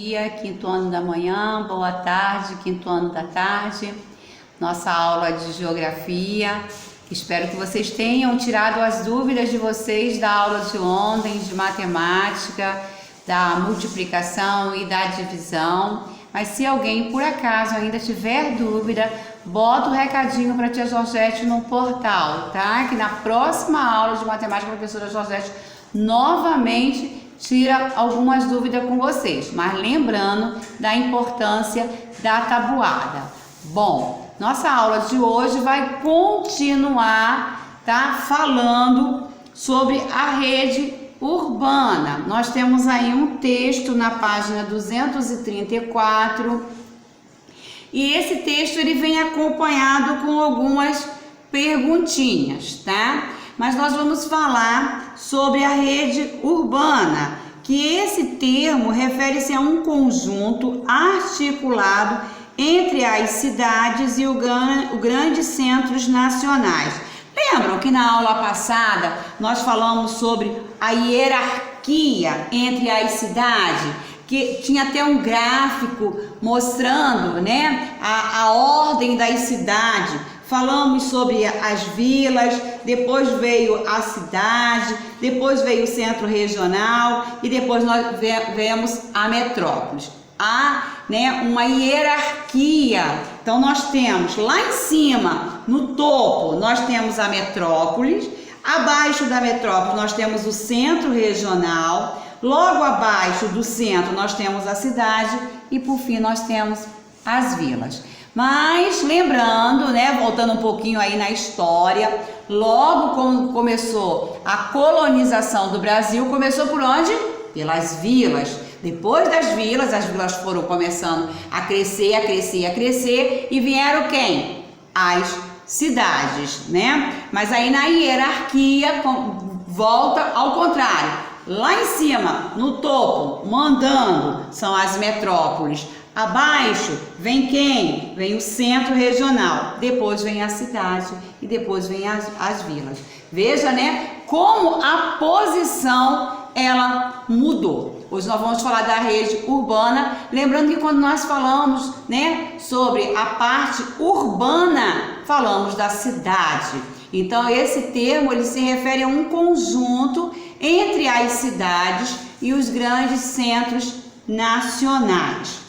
dia, quinto ano da manhã, boa tarde, quinto ano da tarde, nossa aula de geografia. Espero que vocês tenham tirado as dúvidas de vocês da aula de ontem, de matemática, da multiplicação e da divisão. Mas se alguém por acaso ainda tiver dúvida, bota o recadinho para a tia Georgette no portal, tá? Que na próxima aula de matemática a professora Georgette novamente tira algumas dúvidas com vocês, mas lembrando da importância da tabuada. Bom, nossa aula de hoje vai continuar, tá? Falando sobre a rede urbana. Nós temos aí um texto na página 234 e esse texto ele vem acompanhado com algumas perguntinhas, tá? Mas nós vamos falar sobre a rede urbana, que esse termo refere-se a um conjunto articulado entre as cidades e os grandes centros nacionais. Lembram que na aula passada nós falamos sobre a hierarquia entre as cidades? Que tinha até um gráfico mostrando, né, a ordem das cidades. Falamos sobre as vilas, depois veio a cidade, depois veio o centro regional e depois nós vemos a metrópole. Há, né, uma hierarquia. Então nós temos lá em cima, no topo, nós temos a metrópole, abaixo da metrópole nós temos o centro regional, logo abaixo do centro nós temos a cidade e por fim nós temos as vilas. Mas lembrando, né, voltando um pouquinho aí na história, logo quando começou a colonização do Brasil, começou por onde? Pelas vilas. Depois das vilas, as vilas foram começando a crescer, a crescer, a crescer e vieram quem? As cidades, né? Mas aí na hierarquia volta ao contrário. Lá em cima, no topo, mandando, são as metrópoles. Abaixo vem quem? Vem o centro regional, depois vem a cidade e depois vem as vilas. Veja, né, como a posição ela mudou. Hoje nós vamos falar da rede urbana, lembrando que quando nós falamos, né, sobre a parte urbana, falamos da cidade. Então esse termo ele se refere a um conjunto entre as cidades e os grandes centros nacionais.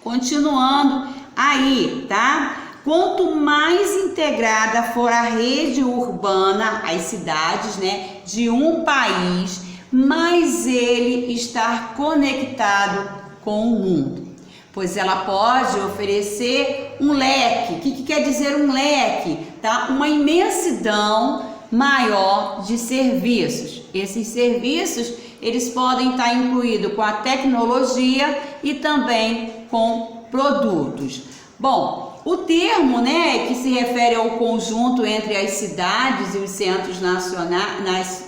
Continuando aí, tá? Quanto mais integrada for a rede urbana, as cidades, né, de um país, mais ele está conectado com o mundo. Pois ela pode oferecer um leque. O que quer dizer um leque? Tá? Uma imensidão maior de serviços. Esses serviços, eles podem estar incluídos com a tecnologia e também com produtos. Bom, o termo, né, que se refere ao conjunto entre as cidades e os centros nacionais,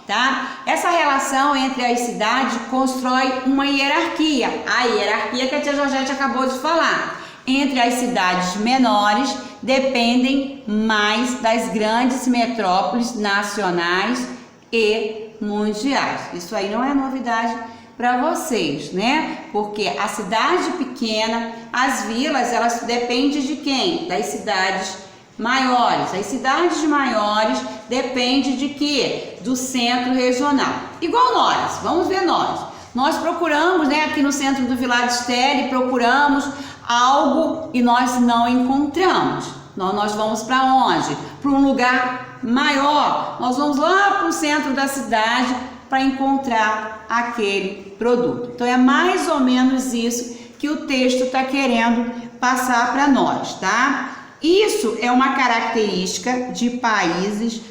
tá? Essa relação entre as cidades constrói uma hierarquia. A hierarquia que a tia Georgette acabou de falar. Entre as cidades menores dependem mais das grandes metrópoles nacionais e mundiais. Isso aí não é novidade para vocês, né? Porque a cidade pequena, as vilas, elas dependem de quem? Das cidades maiores. As cidades maiores dependem de quê? Do centro regional. Igual nós, vamos ver nós. Nós procuramos, né, aqui no centro do Vila Stelle, procuramos algo e nós não encontramos. Nós vamos para onde? Para um lugar maior. Nós vamos lá para o centro da cidade para encontrar aquele produto. Então é mais ou menos isso que o texto está querendo passar para nós, tá? Isso é uma característica de países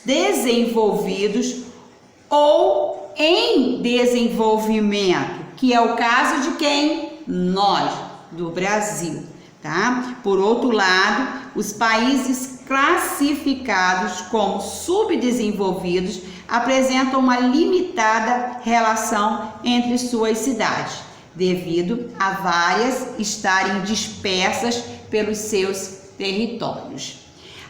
desenvolvidos ou em desenvolvimento, que é o caso de quem? Nós, do Brasil, tá? Por outro lado, os países classificados como subdesenvolvidos apresentam uma limitada relação entre suas cidades, devido a várias estarem dispersas pelos seus territórios.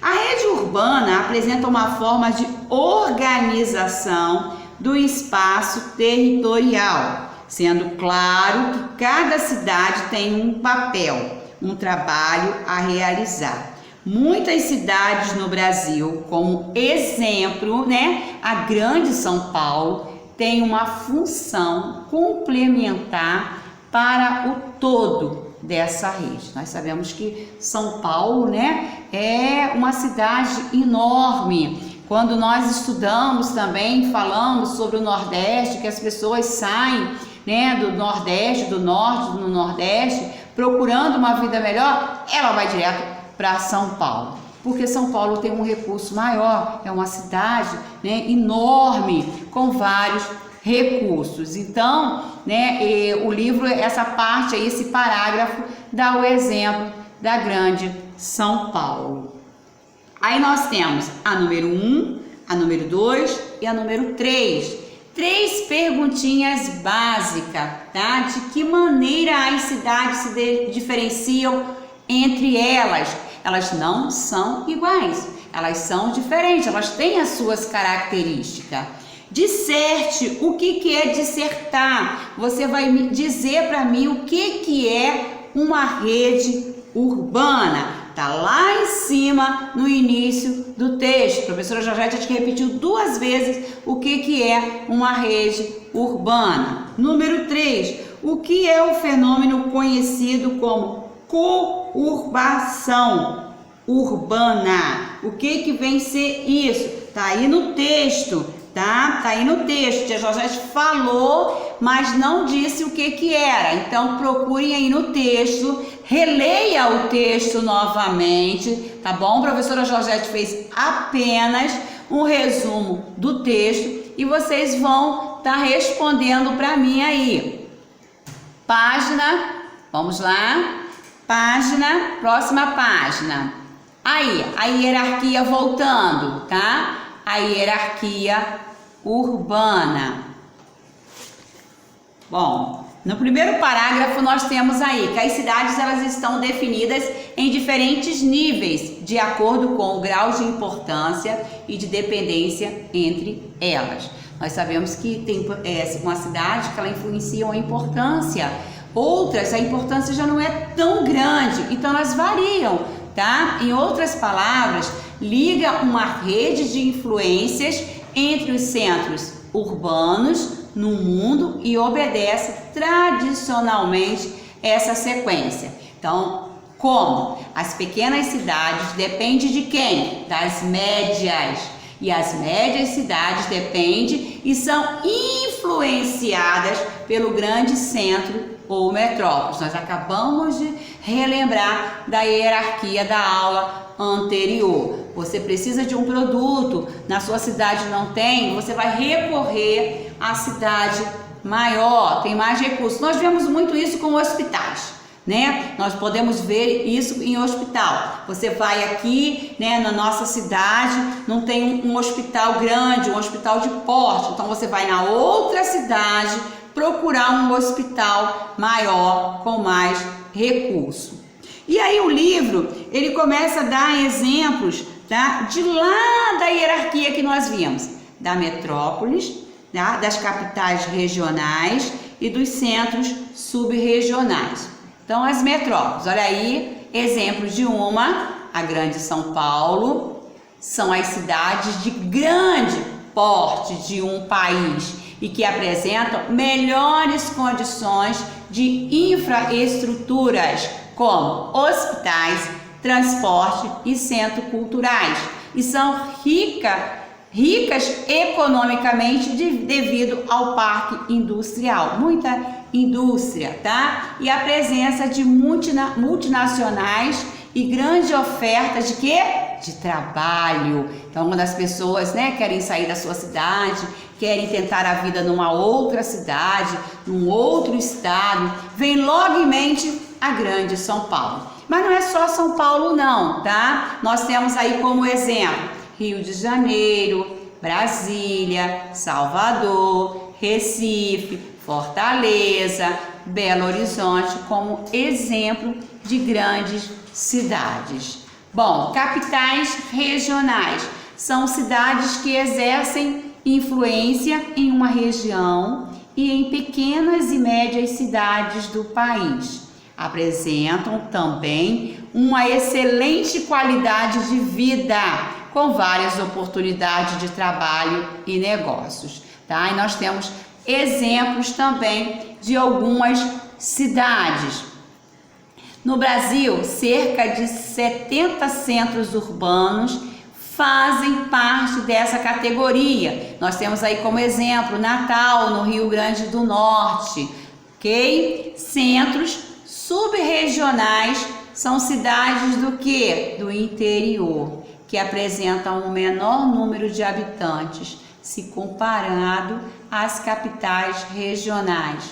A rede urbana apresenta uma forma de organização do espaço territorial, sendo claro que cada cidade tem um papel, um trabalho a realizar. Muitas cidades no Brasil, como exemplo, né, a Grande São Paulo, tem uma função complementar para o todo dessa rede. Nós sabemos que São Paulo, né, é uma cidade enorme. Quando nós estudamos também, falamos sobre o Nordeste, que as pessoas saem, né, do Nordeste, do Norte, do Nordeste, procurando uma vida melhor, ela vai direto para São Paulo, porque São Paulo tem um recurso maior, é uma cidade, né, enorme, com vários recursos. Então, né, o livro, essa parte aí, esse parágrafo, dá o exemplo da Grande São Paulo. Aí nós temos a número 1, a número 2 e a número 3. 3 perguntinhas básicas, tá? De que maneira as cidades se diferenciam entre elas? Elas não são iguais, elas são diferentes, elas têm as suas características. Disserte, o que é dissertar? Você vai me dizer para mim o que é uma rede urbana. Tá lá em cima no início do texto. A professora Georgette te repetiu 2 vezes o que é uma rede urbana. Número 3, o que é o fenômeno conhecido como conurbação urbana? O que vem ser isso? Tá aí no texto, tá? Tá aí no texto. A Georgette falou, mas não disse o que era. Então procurem aí no texto, releia o texto novamente, tá bom? A professora Georgette fez apenas um resumo do texto e vocês vão estar respondendo para mim aí. Página, vamos lá. Página, próxima página. Aí, a hierarquia voltando, tá? A hierarquia urbana. Bom, no primeiro parágrafo nós temos aí que as cidades elas estão definidas em diferentes níveis, de acordo com o grau de importância e de dependência entre elas. Nós sabemos que tem uma cidade que ela influencia a importância, outras a importância já não é tão grande, então elas variam, tá? Em outras palavras, liga uma rede de influências entre os centros urbanos no mundo e obedece tradicionalmente essa sequência. Então, como as pequenas cidades dependem de quem? Das médias. E as médias cidades dependem e são influenciadas pelo grande centro ou metrópoles. Nós acabamos de relembrar da hierarquia da aula anterior. Você precisa de um produto, na sua cidade não tem, você vai recorrer à cidade maior, tem mais recursos. Nós vemos muito isso com hospitais, né? Nós podemos ver isso em hospital. Você vai aqui, né, na nossa cidade, não tem um hospital grande, um hospital de porte, então você vai na outra cidade procurar um hospital maior com mais recurso. E aí o livro, ele começa a dar exemplos, tá, de lá da hierarquia que nós vimos, da metrópolis, tá, das capitais regionais e dos centros subrregionais. Então as metrópoles, olha aí, exemplos de uma, a Grande São Paulo, são as cidades de grande porte de um país e que apresentam melhores condições de infraestruturas, como hospitais, transporte e centros culturais, e são ricas economicamente devido ao parque industrial, muita indústria, tá? E a presença de multinacionais e grande oferta de quê? De trabalho. Então, quando as pessoas, né, querem sair da sua cidade, querem tentar a vida numa outra cidade, num outro estado, vem logo em mente a Grande São Paulo. Mas não é só São Paulo não, tá? Nós temos aí como exemplo Rio de Janeiro, Brasília, Salvador, Recife, Fortaleza, Belo Horizonte como exemplo de grandes cidades. Bom, capitais regionais são cidades que exercem influência em uma região e em pequenas e médias cidades do país. Apresentam também uma excelente qualidade de vida, com várias oportunidades de trabalho e negócios, tá? E nós temos exemplos também de algumas cidades. No Brasil, cerca de 70 centros urbanos fazem parte dessa categoria. Nós temos aí como exemplo Natal, no Rio Grande do Norte, ok? Centros subregionais são cidades do quê? Do interior, que apresentam um menor número de habitantes, se comparado às capitais regionais.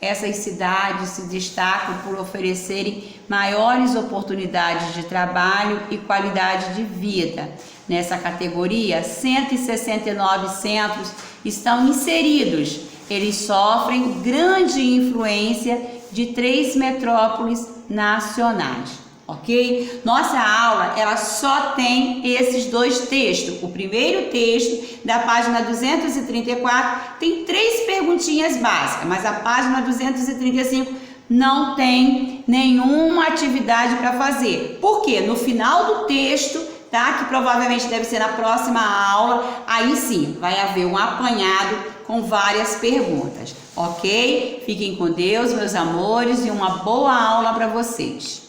Essas cidades se destacam por oferecerem maiores oportunidades de trabalho e qualidade de vida. Nessa categoria, 169 centros estão inseridos. Eles sofrem grande influência de 3 metrópoles nacionais, ok? Nossa aula, ela só tem esses 2 textos. O primeiro texto, da página 234, tem 3 perguntinhas básicas, mas a página 235 não tem nenhuma atividade para fazer. Por quê? No final do texto, tá? Que provavelmente deve ser na próxima aula, aí sim, vai haver um apanhado com várias perguntas, ok? Fiquem com Deus, meus amores, e uma boa aula para vocês.